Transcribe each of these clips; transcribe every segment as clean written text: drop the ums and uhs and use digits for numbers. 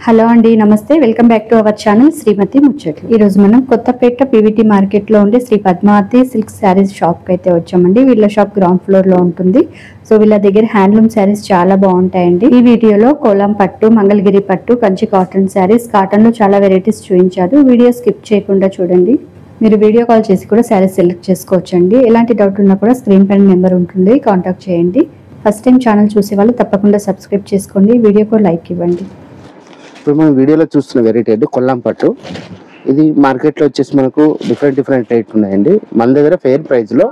Hello అండి, నమస్తే. Welcome back to our channel Srimathi Muchatlu. ఈ రోజు మనం కొత్తపేట పీవీటీ మార్కెట్ లో ఉండే Sri Padmavathi silk sarees shop కి అయితే వచ్చామండి. వీళ్ళ షాప్ గ్రౌండ్ ఫ్లోర్ లో ఉంటుంది. సో వీళ్ళ దగ్గర హ్యాండ్లూమ్ శారీస్ చాలా బాగుంటాయండి. ఈ వీడియోలో కోలం పట్టు, మంగళగిరి పట్టు, కంచి కాటన్ శారీస్, కాటన్ లో చాలా వెరైటీస్ చూపించారు. వీడియో స్కిప్ చేయకుండా చూడండి. మీరు వీడియో కాల్ చేసి కూడా శారీస్ సెలెక్ట్ చేసుకోవచ్చండి. ఎలాంటి డౌట్ ఉన్నా కూడా స్క్రీన్ పైన నెంబర్ ఉంటుంది, కాంటాక్ట్ చేయండి. ఫస్ట్ టైం ఛానల్ చూసే వాళ్ళు తప్పకుండా సబ్స్క్రైబ్ చేసుకోండి. వీడియోకు లైక్ ఇవ్వండి. ఇప్పుడు మనం వీడియోలో చూస్తున్న వెరైటీ అంటే కొల్లాం పట్టు. ఇది మార్కెట్లో వచ్చేసి మనకు డిఫరెంట్ రేట్ ఉన్నాయండి. మన దగ్గర ఫెయిర్ ప్రైస్లో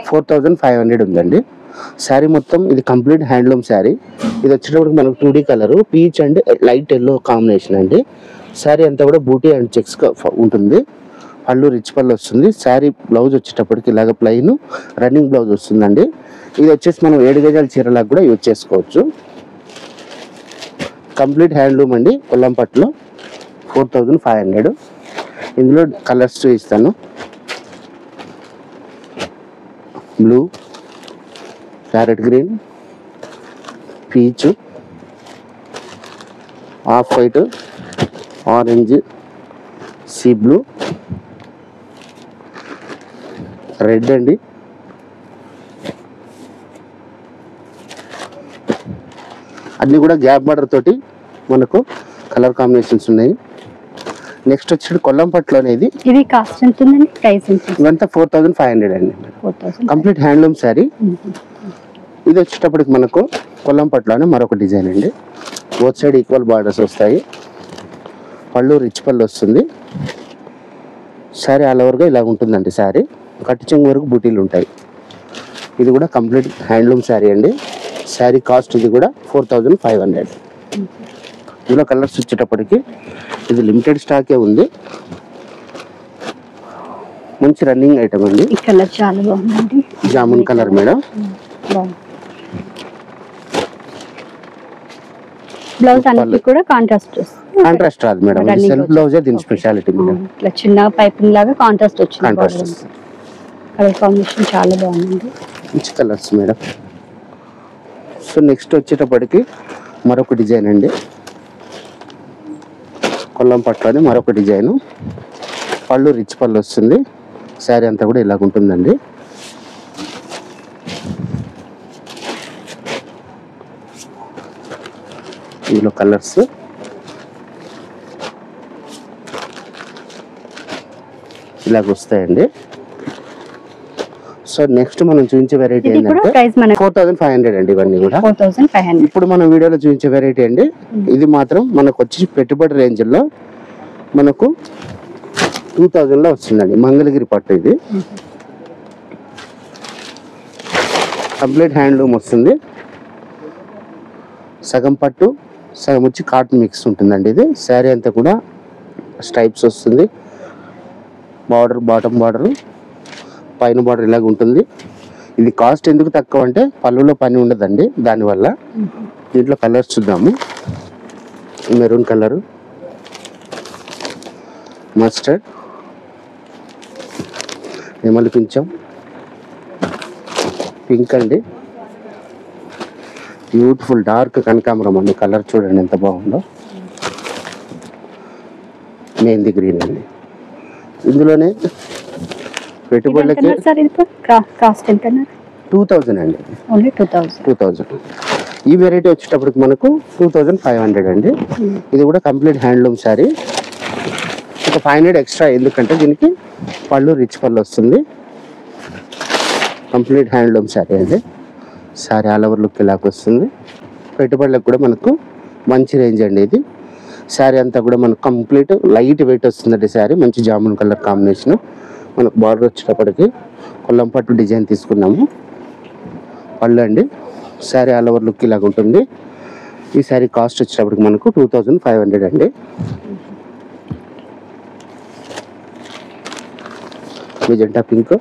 4500 ఉందండి. శారీ మొత్తం ఇది కంప్లీట్ హ్యాండ్లూమ్ శారీ. ఇది వచ్చేటప్పుడు మనకు 2D colour, peach and light yellow combination అండి. శారీ అంతా కూడా బూటీ అండ్ చెక్స్ ఉంటుంది. పళ్ళు రిచ్ పళ్ళు వస్తుంది. శారీ బ్లౌజ్ వచ్చేటప్పటికి ఇలాగ ప్లెయిన్ రన్నింగ్ బ్లౌజ్ వస్తుందండి. ఇది వచ్చేసి మనం 7 గజాల చీరలకు కూడా యూజ్ చేసుకోవచ్చు. కంప్లీట్ హ్యాండ్లూమ్ అండి. కొల్లాం పట్టులో 4500. ఇందులో కలర్స్ చూపిస్తాను. Blue, parrot green, peach, off white, orange, sea blue, red అండి, అన్నీ కూడా గ్యాప్ బార్డర్ తోటి మనకు కలర్ కాంబినేషన్స్ ఉన్నాయి. నెక్స్ట్ వచ్చి కొల్లాం పట్టులో అనేది ఇది కాస్ట్ ఎంత ఉందండి? ప్రైస్ ఎంత? ఇవంతా 4500 అండి. 4000 కంప్లీట్ హ్యాండ్లూమ్ శారీ. ఇది వచ్చేటప్పటికి మనకు కొల్లాం పట్టులోనే మరొక డిజైన్ అండి. బోత్ సైడ్ ఈక్వల్ బార్డర్స్ వస్తాయి. పళ్ళు రిచ్ పళ్ళు వస్తుంది. శారీ ఆల్ ఓవర్గా ఇలా ఉంటుందండి. శారీ కట్టు చెంగు వరకు బూటీలు ఉంటాయి. ఇది కూడా కంప్లీట్ హ్యాండ్లూమ్ శారీ అండి. శారీ కాస్ట్ ఇది కూడా 4500. ఇందులో కలర్స్ వచ్చేటప్పటికి ఇది లిమిటెడ్ స్టాకే ఉంది. మంచి రన్నింగ్ ఐటమ్ అండి. ఈ కలర్ చాలా బాగుందండి. Jamun colour madam. బ్లౌజ్ అన్నిటి కూడా కాంట్రాస్ట్ రాదు మేడం. సెల్ఫ్ బ్లౌజ్ దీని స్పెషాలిటీ మేడం. ఇట్లా చిన్న పైపింగ్ లాగా కాంట్రాస్ట్ వచ్చింది. కాంట్రాస్ట్ కలర్ కాంబినేషన్ చాలా బాగుంది. మంచి కలర్స్ మేడం. సో నెక్స్ట్ వచ్చేటప్పటికి మరొక డిజైన్ అండి. కొల్లాం పట్టులోనే మరొక డిజైను. పళ్ళు రిచ్ పళ్ళు వస్తుంది. శారీ అంతా కూడా ఇలాగ ఉంటుందండి. ఇందులో కలర్స్ ఇలాగ వస్తాయండి. సో నెక్స్ట్ మనం చూపించే వెరైటీ ఏంటంటే 4500 అండి. ఇవన్నీ కూడా 4500. ఇప్పుడు మనం వీడియోలో చూపించే వెరైటీ అండి. ఇది మాత్రం మనకు వచ్చి పెట్టుబడి రేంజ్ లో మనకు 2000 లో వస్తుందండి. మంగళగిరి పట్టు ఇది. కంప్లీట్ హ్యాండ్లూమ్ వస్తుంది. సగం పట్టు సగం వచ్చి కాటన్ మిక్స్ ఉంటుందండి. ఇది శారీ అంతా కూడా స్ట్రైప్స్ వస్తుంది. బార్డర్ బాటమ్ బార్డర్, పైన బార్డర్ ఇలాగ ఉంటుంది. ఇది కాస్ట్ ఎందుకు తక్కువ అంటే పళ్ళులో పని ఉండదండి. దానివల్ల దీంట్లో కలర్స్ చూద్దాము. మెరూన్ కలరు, మస్టర్డ్, నెమలి పింఛం, పింక్ అండి, బ్యూటిఫుల్ డార్క్ కనకాంబరం అండి. కలర్ చూడండి ఎంత బాగుందో. మెహందీ గ్రీన్ అండి. ఇందులోనే పెట్టుబడులకి 2000 అండి. 2000. ఈ వెరైటీ వచ్చేటప్పటికి మనకు 2500 అండి. ఇది కూడా కంప్లీట్ హ్యాండ్లూమ్ శారీ. ఒక 500 ఎక్స్ట్రా ఎందుకంటే దీనికి పళ్ళు రిచ్ పళ్ళు వస్తుంది. కంప్లీట్ హ్యాండ్లూమ్ శారీ అండి. శారీ ఆల్ ఓవర్ లుక్ ఇలాగ వస్తుంది. పెట్టుబడులకు కూడా మనకు మంచి రేంజ్ అండి. ఇది శారీ అంతా కూడా మనకు కంప్లీట్ లైట్ వెయిట్ వస్తుందండి. శారీ మంచి జామున్ కలర్ కాంబినేషన్. మనకు బార్డర్ వచ్చేటప్పటికి కొల్లాం పట్టు డిజైన్ తీసుకున్నాము. పళ్ళు అండి. శారీ ఆల్ ఓవర్ లుక్ ఇలాగ ఉంటుంది. ఈ శారీ కాస్ట్ వచ్చేటప్పటికి మనకు 2500 అండి. మెజెంటా పింక్,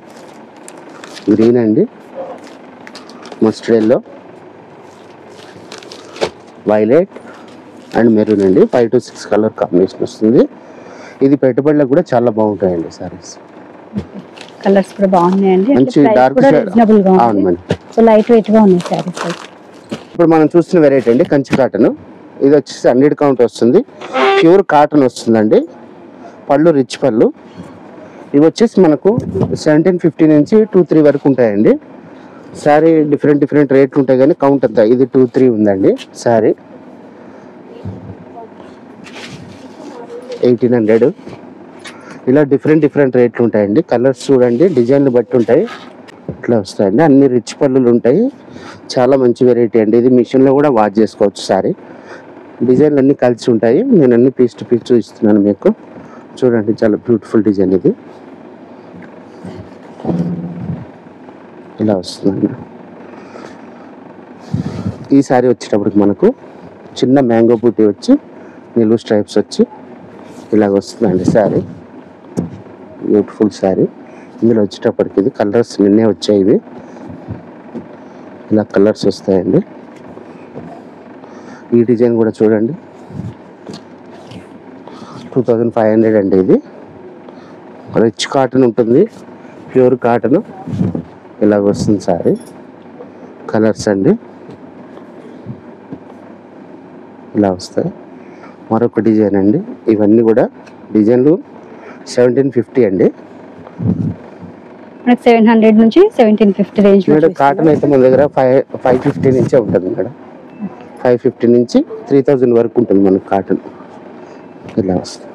గ్రీన్ అండి, mustard yellow, violet and maroon అండి. 5 to 6 కలర్ కాంబినేషన్ వస్తుంది. ఇది పెట్టుబడులకు కూడా చాలా బాగుంటాయండి సారీస్. కలర్స్ కూడా బాగున్నాయండి. మంచి డార్క్ రీజనబుల్ గా ఉంది. సో లైట్ వెయిట్ గా ఉన్నాయి సారీస్. ఇప్పుడు మనం చూస్తున్న వెరైటీ అండి కంచి కాటన్. ఇది వచ్చేసి 100 కౌంట్ వస్తుంది, ప్యూర్ కాటన్ వస్తుందండి, పళ్ళు రిచ్ పళ్ళు. ఇవి వచ్చేసి మనకు 1750 నుంచి 23 వరకు ఉంటాయండి. శారీ డిఫరెంట్ రేట్లు ఉంటాయి కానీ కౌంట్ అంతా ఇది 23 ఉందండి. శారీ 1800. ఇలా డిఫరెంట్ రేట్లు ఉంటాయండి. కలర్స్ చూడండి, డిజైన్లు బట్టి ఉంటాయి, ఇట్లా వస్తాయండి. అన్ని రిచ్ పళ్ళులు ఉంటాయి, చాలా మంచి వెరైటీ అండి. ఇది మిషన్లో కూడా వాష్ చేసుకోవచ్చు. సారీ డిజైన్లు అన్నీ కలిసి ఉంటాయి. నేను అన్ని పీస్ టు పీస్ చూపిస్తున్నాను మీకు. చూడండి, చాలా బ్యూటిఫుల్ డిజైన్ ఇది. ఇలా వస్తుందండి. ఈ సారీ వచ్చేటప్పటికి మనకు చిన్న మ్యాంగో బూటీ వచ్చి నిలువు స్ట్రైప్స్ వచ్చి ఇలాగ వస్తుందండి. శారీ బ్యూటిఫుల్ శారీ. ఇందులో వచ్చేటప్పటికి ఇది కలర్స్ నిన్నే వచ్చాయి. ఇవి ఇలా కలర్స్ వస్తాయండి. ఈ డిజైన్ కూడా చూడండి, 2500 అండి. ఇది రిచ్ కాటన్ ఉంటుంది, ప్యూర్ కాటన్. ఇలాగ వస్తుంది సారీ. కలర్స్ అండి ఇలా వస్తాయి. మరొక డిజైన్ అండి. ఇవన్నీ కూడా డిజైన్లు 1750 అండి. 700 నుంచి 1750 రేంజ్. మేడం కాటన్ అయితే మన దగ్గర 550 నుంచే ఉంటుంది మేడం. 550 నుంచి 3000 వరకు ఉంటుంది మనకు కాటన్. ఇలా వస్తుంది.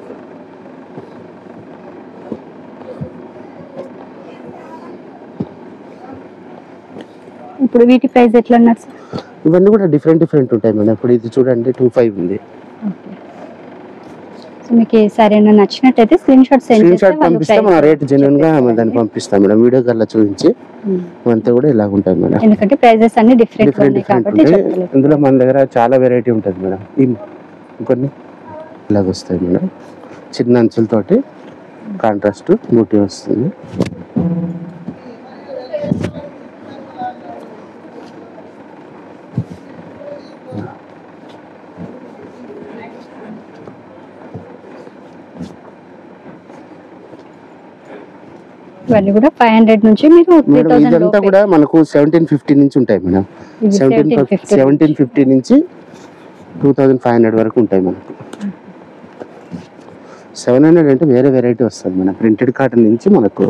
ఇప్పుడు వీటి ప్రైస్ ఎట్లా ఉన్నారు సార్? ఇవన్నీ కూడా డిఫరెంట్ ఉంటాయి మేడం. ఇప్పుడు ఇది చూడండి 25 ఉంది. సో మీకు సారీ నచ్చినట్టయితే స్క్రీన్ షాట్ పంపిస్తే మన రేట్ జెన్యున్ గా దాన్ని పంపిస్తాం మేడం. వీడియో కల్లా చూపించి అంతా కూడా ఇలా ఉంటాయి మేడం. ఎందుకంటే ప్రైజెస్ అన్ని డిఫరెంట్ ఉంటాయి. ఇందులో మన దగ్గర చాలా వెరైటీ ఉంటుంది మేడం. ఇంకొన్ని ఇలాగ వస్తాయి మేడం. చిన్న అంచులతోటి కాంట్రాస్ట్ బూటీ వస్తుంది. ఇవన్నీ కూడా 500 నుంచి మీకు 3000 ఇదంతా కూడా మనకు 1750 నుంచి ఉంటాయి మేడం. 1750 నుంచి 2500 వరకు ఉంటాయి మనకు. 700 అంటే వేరే వెరైటీ వస్తుంది మేడం. ప్రింటెడ్ కాటన్ నుంచి మనకు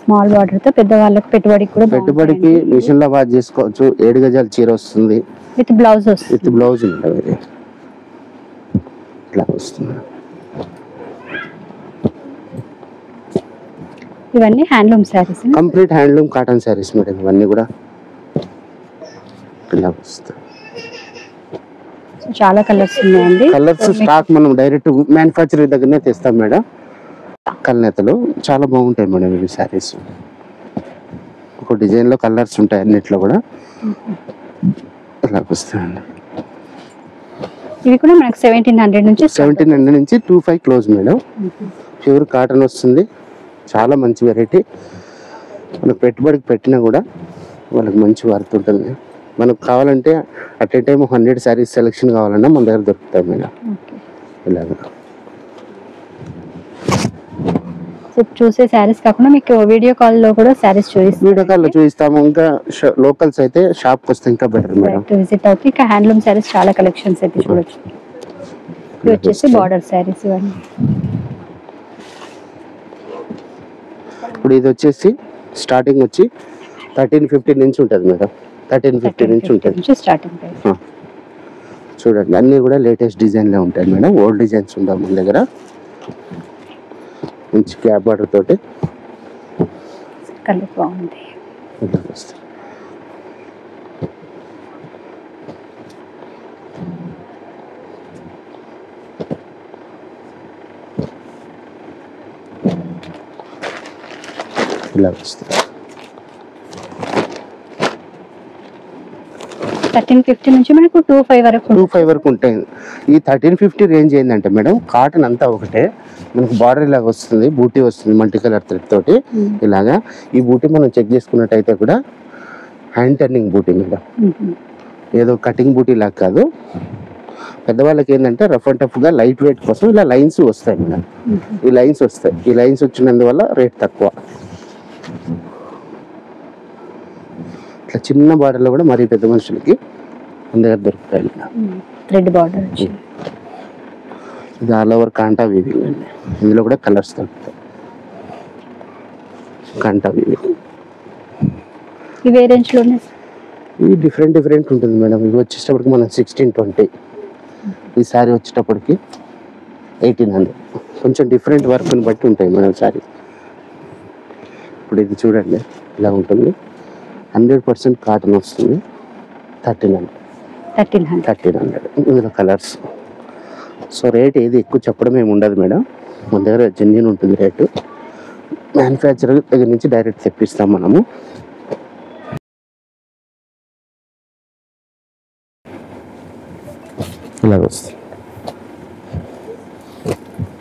స్మాల్ బార్డర్ తో పెద్దవాళ్ళకి పెట్టుబడికి మిషన్ లో వాష్ చేసుకోవచ్చు. 7 గజాల చీర వస్తుంది విత్ బ్లౌజ్ వస్తుంది. విత్ బ్లౌజ్ ఉంటుంది. ఇట్లా వస్తుంది. ఇవన్నీ handloom saris, complete handloom cotton saris madam. ఇవన్నీ కూడా ఇలా వస్తాయి. చాలా కలర్స్ ఉన్నాయండి. కలర్స్ స్టాక్ మనం డైరెక్ట్ మ్యానుఫ్యాక్చరింగ్ దగ్గరనే తెస్తాం మేడం. కల్నేతలు చాలా బాగుంటాయి మేడం ఇవి సారీస్. ఒక డిజైన్ లో కలర్స్ ఉంటాయి అన్నిట్లో కూడా. ఇలా వస్తాయండి. ఇవి కూడా మనకు 1700 నుంచి 25 క్లోజ్ మేడం. ప్యూర్ కాటన్ వస్తుంది. చాలా మంచి వెరైటీ. మనకు పెట్టుబడికి పెట్టినా కూడా వాళ్ళకి మంచి వర్త్ ఉంటుంది. మనకు కావాలంటే at a time 100 saris selection కావాలన్నా మన దగ్గర దొరుకుతాయి మేడం. ఇలాగా చూసే శారీస్ కాకుండా మీకు వీడియో కాల్ లో కూడా శారీస్ చూపిస్తాము. వీడియో కాల్ లో చూపిస్తాము. ఇంకా లోకల్స్ అయితే షాప్ కి వస్తే ఇంకా బెటర్ మేడం. విజిట్ అవుతే ఇంకా హ్యాండ్లూమ్ శారీస్ చాలా కలెక్షన్స్ అయితే చూడొచ్చు. ఇది వచ్చేసి బార్డర్ శారీస్. ఇవన్నీ ఇప్పుడు ఇది వచ్చేసి స్టార్టింగ్ వచ్చి 1350 నుంచి ఉంటుంది మేడం. 1350 నుంచి ఉంటుంది స్టార్టింగ్ ప్రైస్. చూడండి, అన్నీ కూడా లేటెస్ట్ డిజైన్లే ఉంటాయి మేడం. ఓల్డ్ డిజైన్స్ ఉండవు మన దగ్గర. మంచి క్యాప్ బార్డర్ తోటి కలర్ బాగుంది. ఇలా వస్తుంది. 1350 నుంచి మనకు 25 వరకు ఉంటాయి. ఈ 1350 రేంజ్ ఏంటంటే మేడం, కాటన్ అంతా ఒకటే. మనకు బార్డర్ ఇలాగ వస్తుంది, బూటీ వస్తుంది మల్టీ కలర్ థ్రెడ్ తోటి. ఇలాగా ఈ బూటీ మనం చెక్ చేసుకున్నట్టయితే కూడా హ్యాండ్ టర్నింగ్ బూటీ మేడం. ఏదో కటింగ్ బూటీ లాగా కాదు. పెద్దవాళ్ళకి ఏంటంటే రఫ్ అండ్ టఫ్ గా లైట్ వెయిట్ కోసం ఇలా లైన్స్ వస్తాయి మేడం. ఈ లైన్స్ వస్తాయి. ఈ లైన్స్ వచ్చినందువల్ల రేట్ తక్కువ. ఇట్లా చిన్న బార్డర్లో కూడా మరీ పెద్ద మనుషులకి మన దగ్గర దొరుకుతాయి. థ్రెడ్ బార్డర్ వచ్చింది. ఇది ఆల్ ఓవర్ కాంటా వీవింగ్ అండి. ఇందులో కూడా కలర్స్ దొరుకుతాయి. కాంటా వీవింగ్ ఇవే రేంజ్లోనే ఇవి డిఫరెంట్ ఉంటుంది మేడం. ఇవి వచ్చేటప్పటికి మనం 1620, ఈ శారీ వచ్చేటప్పటికి 1800. కొంచెం డిఫరెంట్ వర్క్ని బట్టి ఉంటాయి మేడం శారీ. ఇప్పుడు ఇది చూడండి ఇలా ఉంటుంది. 100% కాటన్ వస్తుంది. 1300. ఇందులో కలర్స్. సో రేట్ ఏది ఎక్కువ చెప్పడం ఏమి ఉండదు మేడం. మన దగ్గర జెన్యూన్ ఉంటుంది రేటు. మ్యానుఫ్యాక్చరర్ దగ్గర నుంచి డైరెక్ట్ తెప్పిస్తాం మనము. ఇలా వస్తుంది.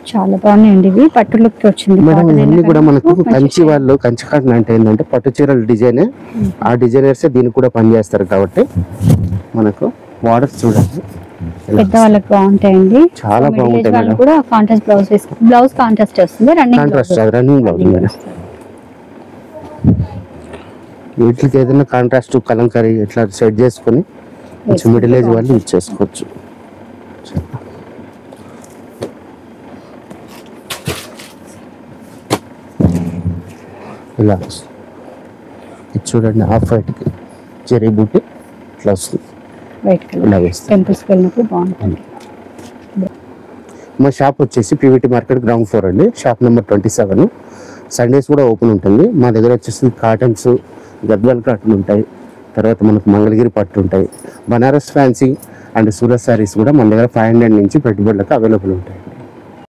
చాలా బాగున్నాయండి ఇవి. పట్టు లుక్ వచ్చింది మేడం. ఇవన్నీ కూడా మనకు కంచి వాళ్ళు, కంచి కాటన్ అంటే ఏంటంటే పట్టు చీరల డిజైనే. ఆ డిజైనర్స్ దీనికి కూడా పనిచేస్తారు కాబట్టి మనకు బార్డర్స్ చూడండి పెద్ద వాళ్ళకి బాగుంటాయండి. చాలా బాగుంటాయి మేడం. కూడా కాంట్రాస్ట్ బ్లౌజ్ కాంట్రాస్ట్ వస్తుంది. Running blouse madam. వీటికి ఏదైనా కాంట్రాస్ట్ కలంకారీ ఇట్లా సెట్ చేసుకొని కొంచెం మిడిల్ ఏజ్ వాళ్ళు యూజ్ చేసుకోవచ్చు. ఇలా ఇది చూడండి. హాఫ్ వైట్కి చెరీ బూటీ ఇట్లా వస్తుంది. వైట్ కలర్ టెంపుల్స్కి వెళ్ళినప్పుడు బాగుంటుంది. మా షాప్ వచ్చేసి పీవీటీ మార్కెట్ గ్రౌండ్ ఫ్లోర్ అండి. Shop number 27. సండేస్ కూడా ఓపెన్ ఉంటుంది. మా దగ్గర వచ్చేసి కాటన్స్, గద్వాల్ కాటన్ ఉంటాయి. తర్వాత మనకు మంగళగిరి పట్టు ఉంటాయి. బనారస్ ఫ్యాన్సీ అండ్ సూరత్ శారీస్ కూడా మన దగ్గర 500 నుంచి పెట్టుబడులకు అవైలబుల్ ఉంటాయి.